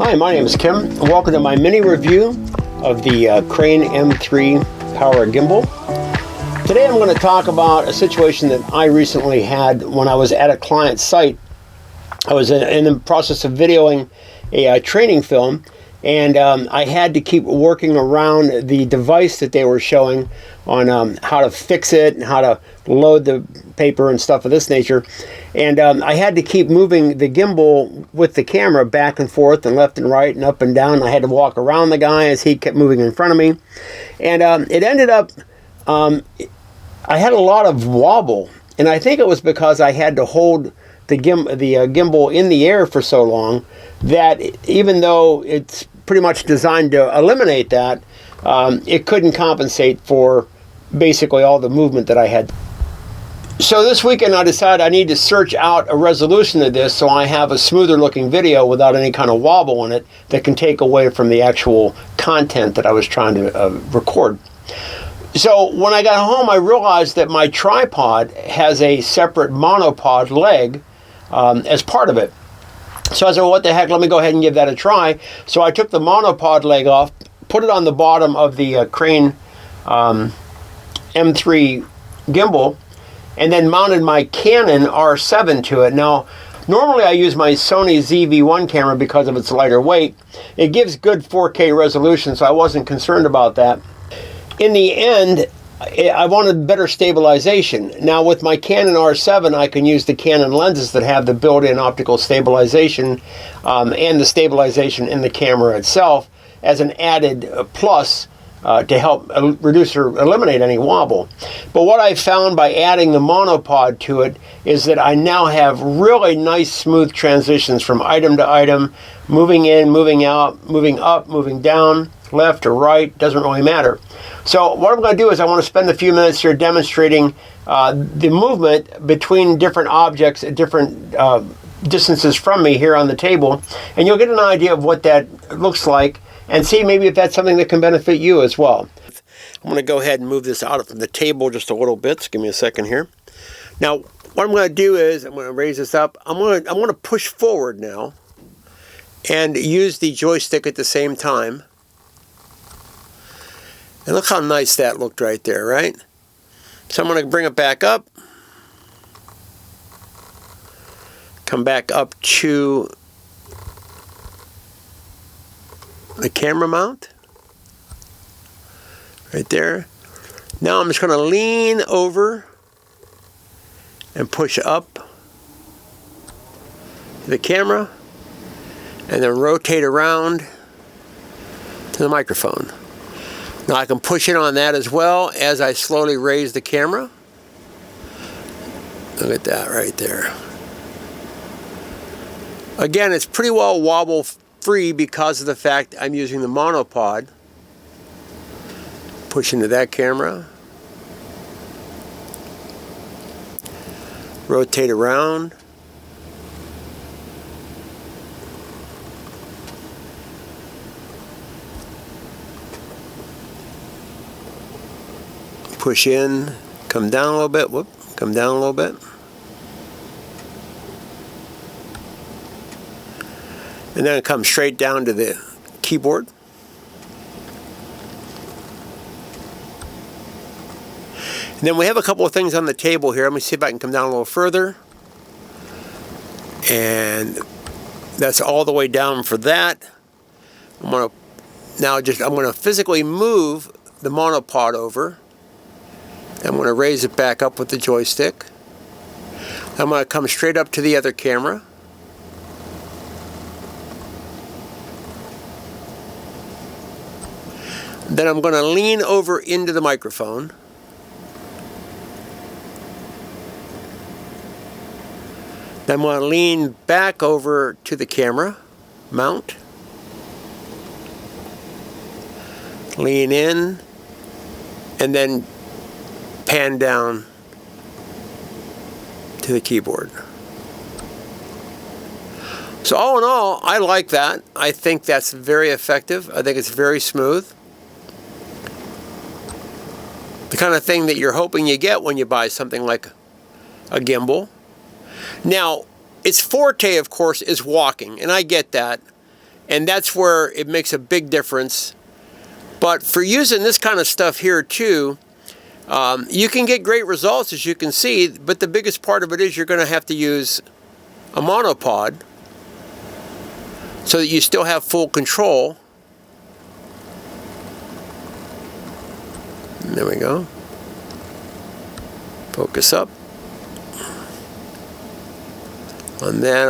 Hi, my name is Kim. Welcome to my mini review of the Crane M3 Power Gimbal. Today I'm going to talk about a situation that I recently had when I was at a client site. I was in the process of videoing a training film, and I had to keep working around the device that they were showing on how to fix it and how to load the paper and stuff of this nature. And I had to keep moving the gimbal with the camera back and forth and left and right and up and down. I had to walk around the guy as he kept moving in front of me. And it ended up, I had a lot of wobble. And I think it was because I had to hold the gimbal in the air for so long that even though it's pretty much designed to eliminate that, it couldn't compensate for basically all the movement that I had. So this weekend I decided I need to search out a resolution of this so I have a smoother looking video without any kind of wobble in it that can take away from the actual content that I was trying to record. So when I got home, I realized that my tripod has a separate monopod leg as part of it. So I said, well, what the heck, let me go ahead and give that a try. So I took the monopod leg off, put it on the bottom of the Crane M3 gimbal, and then mounted my Canon R7 to it. Now, normally I use my Sony ZV-1 camera because of its lighter weight. It gives good 4K resolution, so I wasn't concerned about that. In the end, I wanted better stabilization. Now with my Canon R7, I can use the Canon lenses that have the built-in optical stabilization and the stabilization in the camera itself as an added plus to help reduce or eliminate any wobble. But what I found by adding the monopod to it is that I now have really nice smooth transitions from item to item, moving in, moving out, moving up, moving down, left or right, doesn't really matter. So what I'm going to do is I want to spend a few minutes here demonstrating the movement between different objects at different distances from me here on the table, and you'll get an idea of what that looks like and see maybe if that's something that can benefit you as well. I'm going to go ahead and move this out from the table just a little bit. So give me a second here. Now what I'm going to do is I'm going to raise this up. I'm going to push forward now and use the joystick at the same time. And look how nice that looked right there, right? So I'm going to bring it back up. Come back up to the camera mount. Right there. Now I'm just going to lean over and push up the camera and then rotate around to the microphone. Now I can push in on that as well as I slowly raise the camera. Look at that right there. Again, it's pretty well wobble free because of the fact I'm using the monopod. Push into that camera. Rotate around. Push in, come down a little bit, whoop, come down a little bit. And then it comes straight down to the keyboard. And then we have a couple of things on the table here. Let me see if I can come down a little further. And that's all the way down for that. I'm going to physically move the monopod over. I'm going to raise it back up with the joystick. I'm going to come straight up to the other camera. Then I'm going to lean over into the microphone. Then I'm going to lean back over to the camera mount. Lean in and then pan down to the keyboard. So all in all, I like that. I think that's very effective. I think it's very smooth. The kind of thing that you're hoping you get when you buy something like a gimbal. Now, its forte, of course, is walking, and I get that. And that's where it makes a big difference. But for using this kind of stuff here too, you can get great results, as you can see, but the biggest part of it is you're going to have to use a monopod so that you still have full control. And there we go. Focus up. And then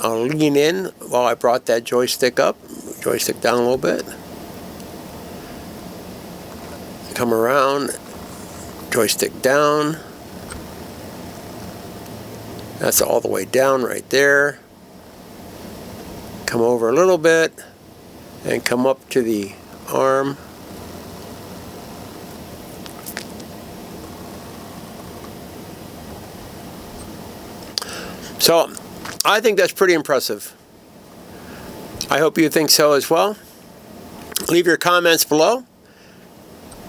I'll lean in while I brought that joystick up, joystick down a little bit. Come around, joystick down. That's all the way down right there. Come over a little bit and come up to the arm. So, I think that's pretty impressive. I hope you think so as well. Leave your comments below.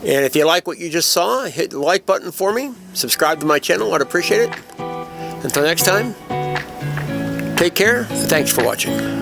And if you like what you just saw, hit the like button for me. Subscribe to my channel. I'd appreciate it. Until next time, take care, and thanks for watching.